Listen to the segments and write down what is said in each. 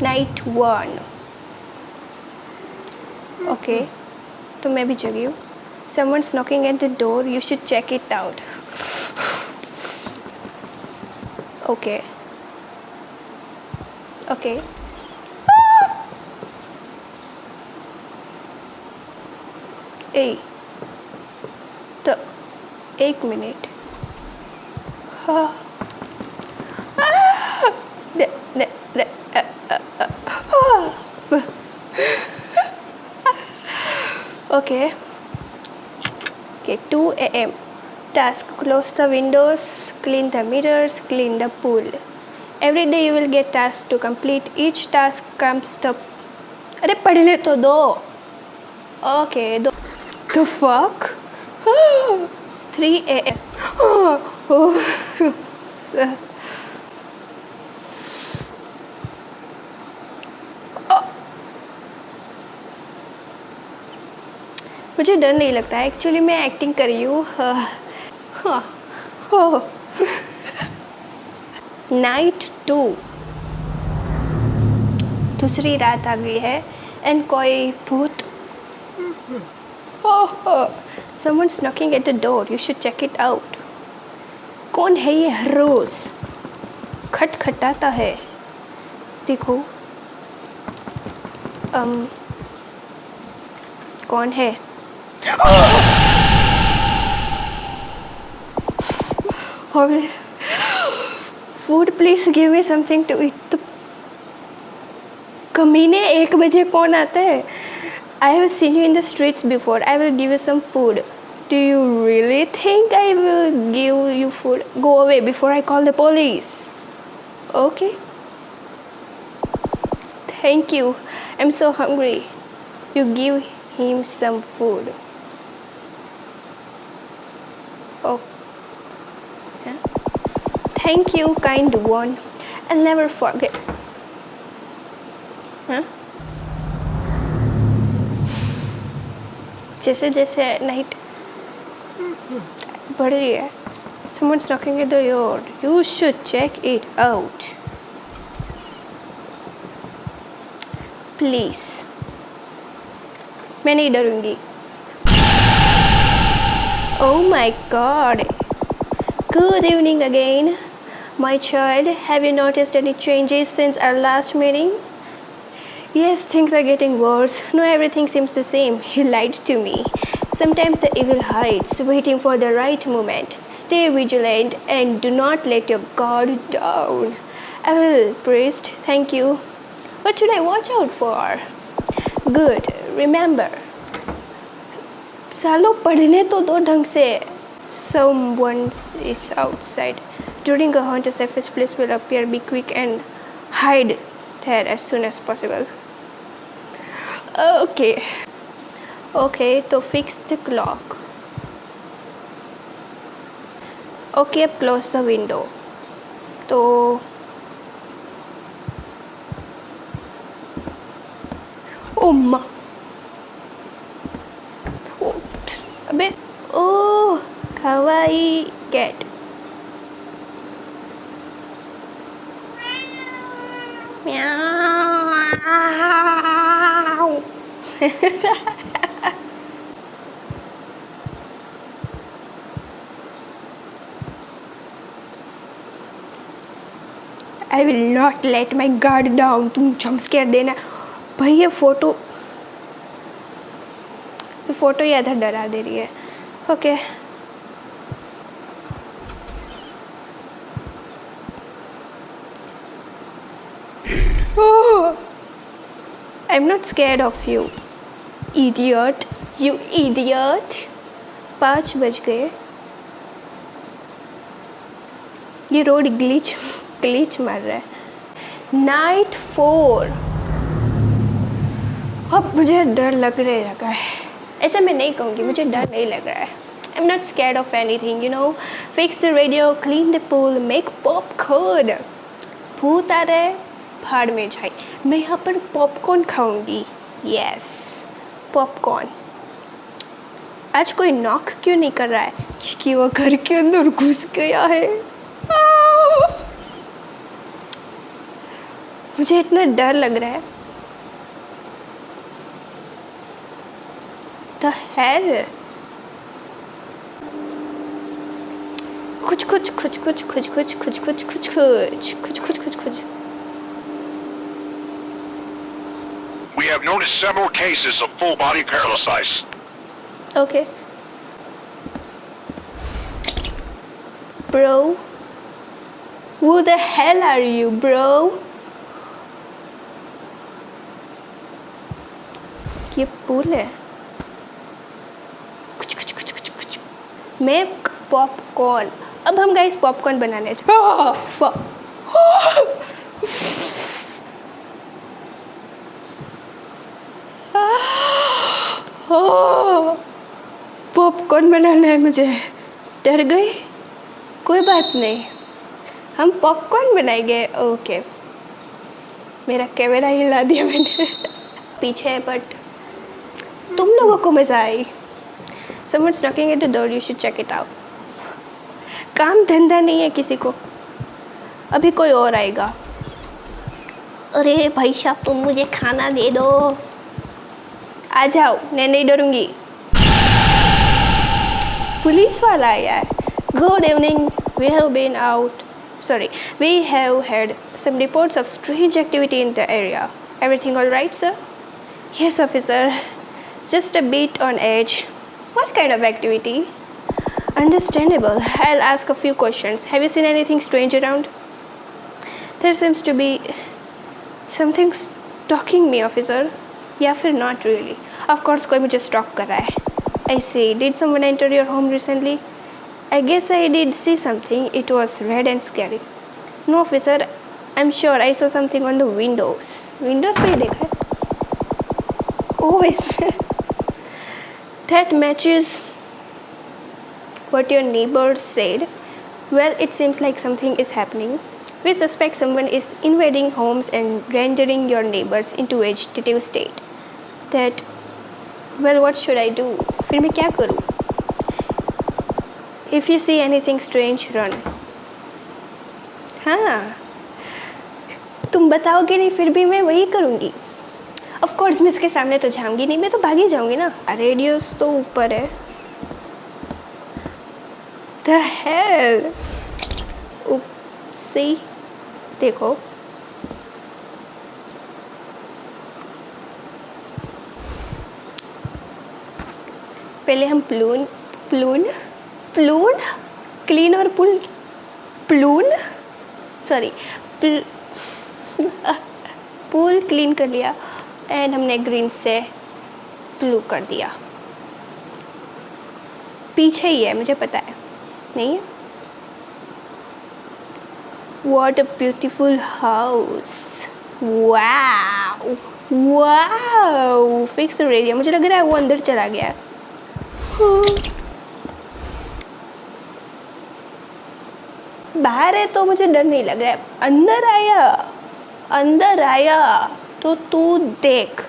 Night 1. Okay, तो मैं भी जगी हूँ. Someone's knocking at the door. You should check it out. Okay. Okay. ए तो एक मिनट. हाँ. Okay. Okay, 2 a.m. Task: close the windows, clean the mirrors, clean the pool. Every day you will get tasks to complete. Each task comes the... अरे पढ़ने तो दो. Okay, दो. The fuck? 3 a.m. मुझे डर नहीं लगता है. एक्चुअली मैं एक्टिंग कर रही हूँ. नाइट 2. दूसरी रात आ गई है एंड कोई भूत. Someone's knocking at the door. You should check it out. कौन है ये हर रोज खटखटाता है? देखो. कौन है? Food, please give me something to eat. तो कमीने 1 बजे कौन आता है? I have seen you in the streets before. I will give you some food. Do you really think I will give you food? Go away before I call the police. Okay. Thank you. I'm so hungry. You give him some food. Oh. Yeah. Thank you, kind one. I'll never forget. Huh? जैसे जैसे night बढ़ रही है. Someone's knocking at the door. You should check it out. Please. मैं नहीं डरूंगी. Oh my God. Good evening again, my child. Have you noticed any changes since our last meeting? Yes, things are getting worse. No, everything seems the same. You lied to me. Sometimes the evil hides, waiting for the right moment. Stay vigilant and do not let your guard down. I will, priest. Thank you. What should I watch out for? Good. Remember. सालो पढ़ने तो दो ढंग से. Someone is outside. During a hunt, a safest place will appear. Be quick and hide there as soon as possible. Okay. Okay, तो fix the clock. Okay, अब close the window. तो oh ma. अबे ओह kawaii cat. Meow. I will not let my guard down. तुम jump scare देना भाई. ये photo ही आधा डरा दे रही है. Okay. I'm not scared of you, idiot. You idiot. 5 बज गए. ये रोड ग्लिच मार रहा है. नाइट 4. अब मुझे डर लगा है. ऐसा मैं नहीं कहूँगी, मुझे डर नहीं लग रहा है. I'm not scared of anything, you know. Fix the radio, clean the pool, make popcorn. भूत आ रहा है, भाड़ में जाए. मैं यहाँ पर पॉपकॉर्न खाऊंगी. Yes, popcorn. आज कोई नॉक क्यों नहीं कर रहा है? क्योंकि वो घर के अंदर घुस गया है. मुझे इतना डर लग रहा है। The hell? कुछ कुछ कुछ कुछ कुछ कुछ कुछ कुछ कुछ कुछ कुछ कुछ कुछ कुछ। We have noticed several cases of full body paralysis. Okay. Bro, who the hell are you, bro? ये पुल है। कुछ कुछ कुछ कुछ कुछ। मैं पॉपकॉर्न। अब हम गाइस पॉपकॉर्न बनाने पॉपकॉर्न बनाना है मुझे। डर गई? कोई बात नहीं, हम पॉपकॉर्न बनाएंगे। ओके, मेरा कैमरा हिला दिया मैंने पीछे है, बट तुम लोगों को मज़ा आई। Someone's knocking at the door, you should check it out. काम धंधा नहीं है किसी को, अभी कोई और आएगा। अरे भाई साहब, तुम मुझे खाना दे दो। आ जाओ, मैं नहीं डरूंगी। पुलिस वाला आया है। Good evening, we have had some reports of strange activity in the area. Everything all right, sir? Yes, officer. Just a bit on edge. What kind of activity? Understandable. I'll ask a few questions. Have you seen anything strange around? There seems to be something stalking me, officer. या फिर not really. Of course, कोई मुझे stalk कर रहा है. I see. Did someone enter your home recently? I guess I did see something. It was red and scary. No, officer. I'm sure I saw something on the windows. Windows पे ही देखा है? Oh, इसमें that matches what your neighbors said. Well, it seems like something is happening. We suspect someone is invading homes and rendering your neighbors into vegetative state. That, well, what should I do? फिर मैं क्या करूँ? If you see anything strange, run. हाँ, तुम बताओगे नहीं, फिर भी मैं वही करूँगी। Of course, मैं उसके सामने तो जाऊँगी नहीं, मैं तो भागी जाऊँगी ना। रेडियोस तो ऊपर है। The hell? See, देखो। पहले हम प्लून क्लीन और प्लून सॉरी पूल क्लीन कर लिया एंड हमने ग्रीन से ब्लू कर दिया। पीछे ही है, मुझे पता है। नहीं है? What a beautiful house. Wow. Wow. Fix the radio. मुझे लग रहा है वो अंदर चला गया है। बाहर है तो मुझे डर नहीं लग रहा है। अंदर आया तो तू देख,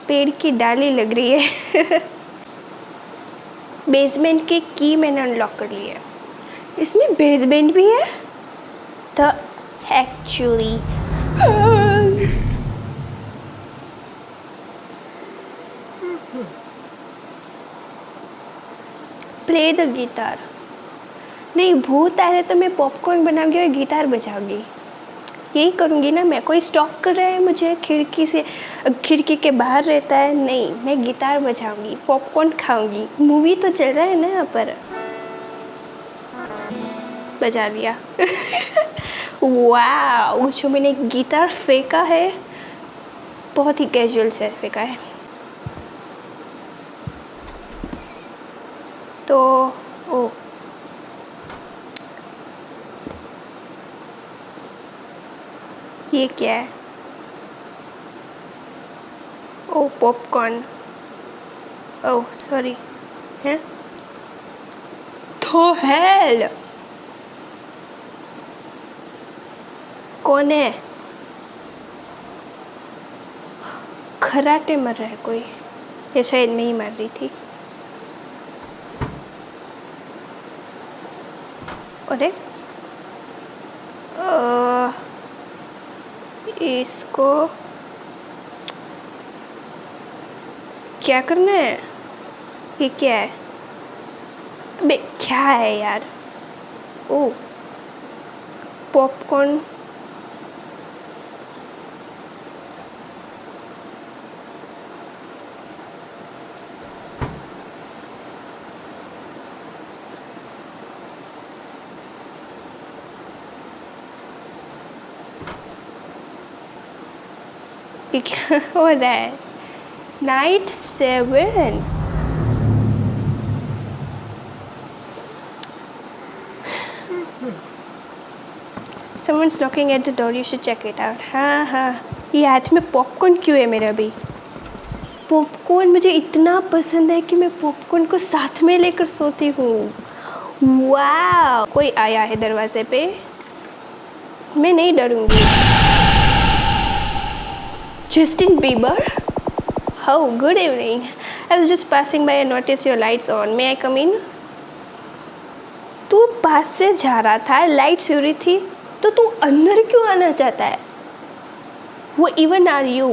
पेड़ की डाली लग रही है। बेसमेंट की की मैंने अनलॉक कर ली है। इसमें बेसमेंट भी है। The actually play the guitar. नहीं, भूत आ रहे तो मैं पॉपकॉर्न बनाऊंगी और गिटार बजाऊंगी। यही करूँगी ना मैं। कोई स्टॉक कर रहा है मुझे खिड़की के बाहर रहता है। नहीं, मैं गिटार बजाऊंगी, पॉपकॉर्न खाऊंगी। मूवी तो चल रहा है ना यहाँ पर। बजा लिया। वाह, जो मैंने गिटार फेंका है बहुत ही कैजुअल से फेंका है। तो ओ ये क्या है? ओ पॉपकॉर्न। Oh sorry. हैं? तो हेल कौन है? खराटे मर रहा है कोई, या शायद मैं ही मर रही थी। अरे इसको क्या करना है? ये क्या है? अबे क्या है यार? ओ पॉपकॉर्न। ये क्या हो रहा है? Night 7। Someone's knocking at the door. You should check it out. हाँ, ये हाथ में पॉपकॉर्न क्यों है मेरा भी? पॉपकॉर्न मुझे इतना पसंद है कि मैं पॉपकॉर्न को साथ में लेकर सोती हूँ। वाह! कोई आया है दरवाजे पे। मैं नहीं डरूंगी। Justin Bieber? Oh, good evening. I was just passing by and noticed your lights on. May I come in? तू पास से जा रहा था, लाइट्स हो रही थी, तो तू अंदर क्यों आना चाहता है? वो even are you?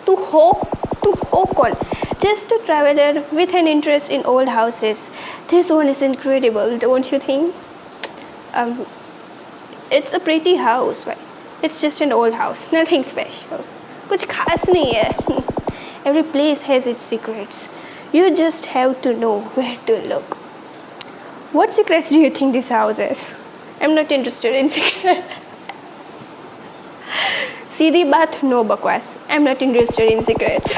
तू हो कौन? Just a traveler with an interest in old houses. This one is incredible, don't you think? It's a pretty house, right? It's just an old house, nothing special. कुछ खास नहीं है. Every place has its secrets. You just have to know where to look. What secrets do you think this house has? I'm not interested in secrets. सीधी बात, no बकवास. I'm not interested in secrets.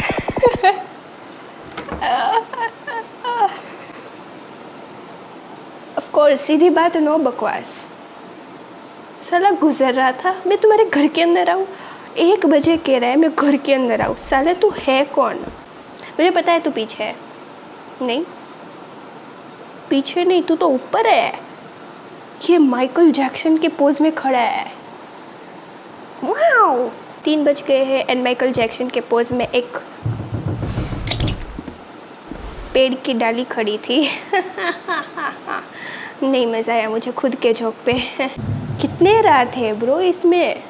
Of course, सीधी बात, no बकवास. साला गुजर रहा था, मैं तुम्हारे घर के अंदर आऊँ. 1 बजे कह रहा है मैं घर के अंदर आऊँ. साले तू है कौन? मुझे पता है तू पीछे है. नहीं, पीछे नहीं, तू तो ऊपर है. ये माइकल जैक्सन के पोज में खड़ा है. वाओ! 3 बज गए हैं एंड माइकल जैक्सन के पोज में एक पेड़ की डाली खड़ी थी. नहीं मज़ा आया मुझे खुद के जोक पे. कितने रात है ब्रो इसमें?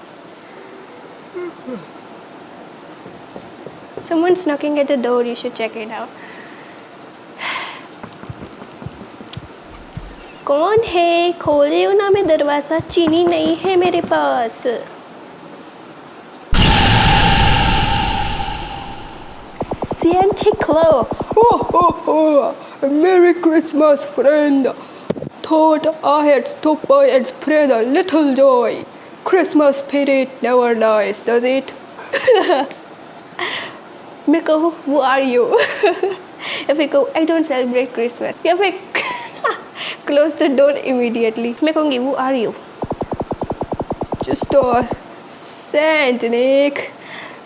Someone's knocking at the door. You should check it out. कौन है? खोले हो ना मैं दरवाज़ा. चीनी नहीं है मेरे पास. Santa Claus. Merry Christmas, friend. Thought I had stopped by and spread a little joy. Christmas spirit never dies, does it? मैं कहूँ who are you? या फिर कहूँ I don't celebrate Christmas. या फिर close the door immediately. मैं कहूँगी who are you? Just a Saint Nick,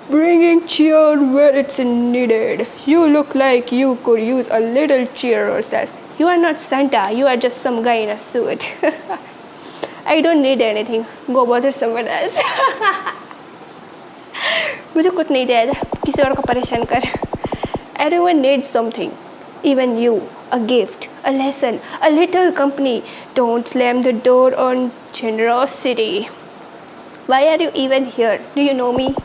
bringing cheer where it's needed. You look like you could use a little cheer yourself. You are not Santa. You are just some guy in a suit. I don't need anything. Go bother someone else. मुझे कुछ नहीं चाहिए, किसी और को परेशान कर. Everyone needs something, even you. A gift, a lesson, a little company. Don't slam the door on generosity. Why are you even here? Do you know me?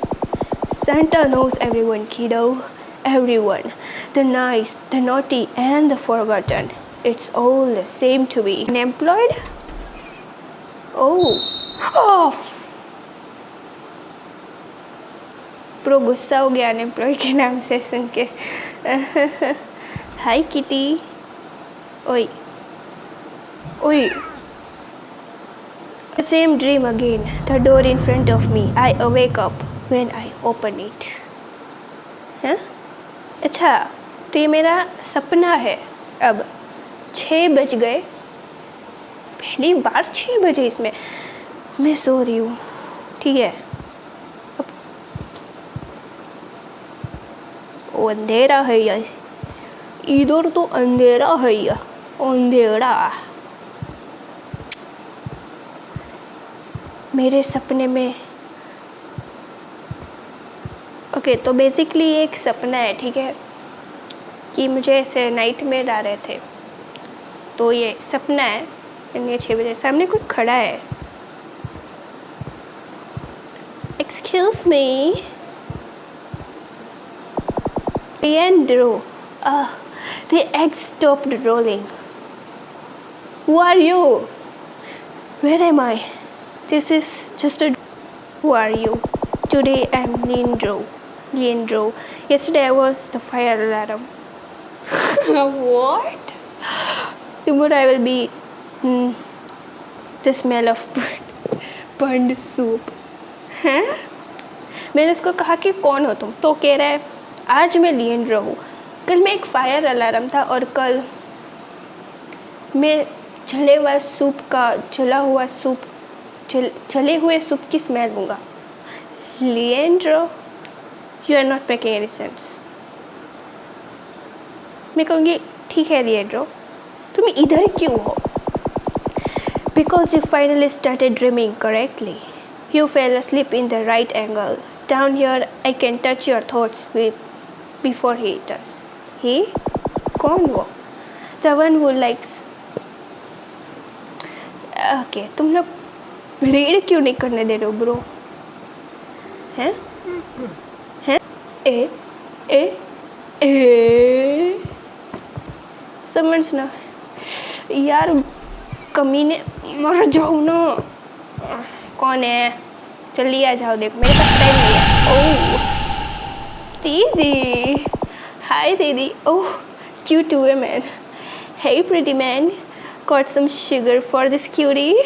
Santa knows everyone, kiddo. Everyone. The nice, the naughty, and the forgotten. It's all the same to me. Unemployed? Oh! Pro गुस्सा हो गया unemployed के नाम से सुन के. हाय kitty. ओए ओए. The same dream again. The door in front of me. I awake up when I open it. हाँ? अच्छा, तो ये मेरा सपना है. अब 6 बज गए. पहली बार 6 बजे इसमें मैं सो रही हूँ. ठीक है. अंधेरा है यार. इधर तो अंधेरा है यार. अंधेरा. मेरे सपने में. ओके, तो बेसिकली एक सपना है, ठीक है, कि मुझे ऐसे नाइट में आ रहे थे. तो ये सपना है. ये 6 बजे सामने कोई खड़ा है. Excuse me. Leandro. The egg stopped rolling. Who are you? Where am I? This is just a... Who are you? Today I'm Leandro. Yesterday I was the fire alarm. What? Tomorrow I will be the smell of burned soup. हैं? मैंने उसको कहा कि कौन हो तुम, तो कह रहा है आज मैं लिएंड्रो हूँ, कल मैं एक फायर अलार्म था और कल मैं जले हुए सूप की स्मेल लूँगा. Leandro, you are not making any sense. मैं कहूँगी ठीक है लिएंड्रो, तुम इधर क्यों हो? Because you finally started dreaming correctly. You fell asleep in the right angle. Down here, I can touch your thoughts before he does. He? कौन वो? The one who likes... Okay, तुम लोग रीड क्यों नहीं करने दे रहे हो ब्रो? हैं? हैं? ए समझ ना यार, कमीने, मर जाओ ना. कौन है? जल्दी आ जाओ, देखो मेरे पास टाइम नहीं है. ओह दीदी, हाय दीदी. ओह cute woman. Hey pretty man, got some sugar for this cutie?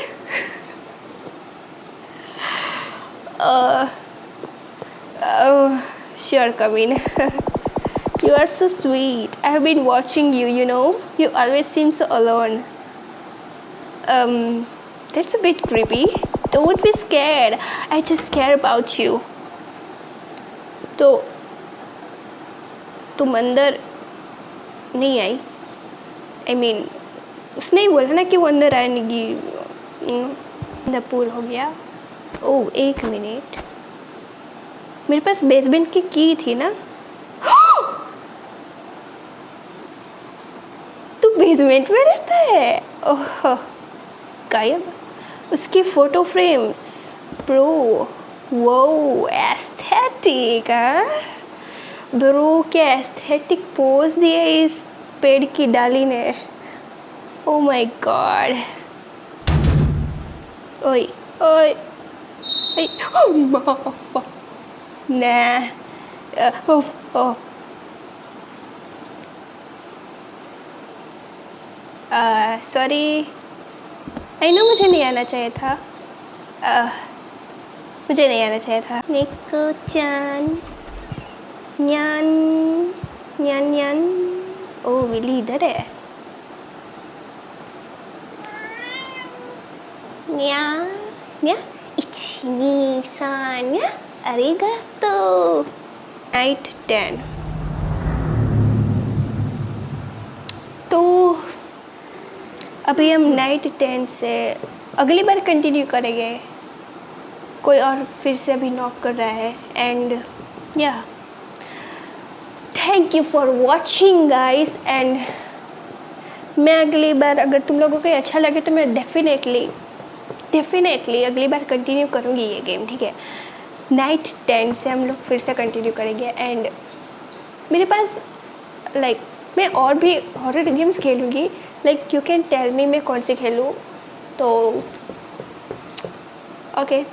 Sure, come in. You are so sweet. I have been watching you, you know. You always seem so alone. That's a bit creepy. Don't be scared. I just care about you. तो तुम अंदर नहीं आई? I mean, उसने ही बोला ना कि वो अंदर आने की. पूरा हो गया. ओह एक मिनट, मेरे पास बेसमेंट की की थी ना. तू बेसमेंट में रहता है? ओह गायब. उसकी फोटो फ्रेम्स ब्रो. वो एस्थेटिक. ब्रो क्या एस्थेटिक पोज दिया इस पेड़ की डाली ने. Oh my God. ओए ओए सॉरी. आई नो मुझे नहीं आना चाहिए था. मुझे नहीं आना चाहिए था. निको चान न्यान न्यान न्यान. ओ विली इधर है. न्या न्या इच्छनी सान्या अरिगातो. नाइट 10. तो अभी हम नाइट 10 से अगली बार कंटिन्यू करेंगे. कोई और फिर से अभी नॉक कर रहा है. एंड या thank you for watching guys. And मैं अगली बार, अगर तुम लोगों को अच्छा लगे तो मैं डेफिनेटली अगली बार कंटिन्यू करूँगी ये गेम. ठीक है, नाइट 10 से हम लोग फिर से कंटिन्यू करेंगे. एंड मेरे पास मैं और भी हॉरर गेम्स खेलूँगी. यू कैन टेल मी मैं कौन सी खेलूँ. तो ओके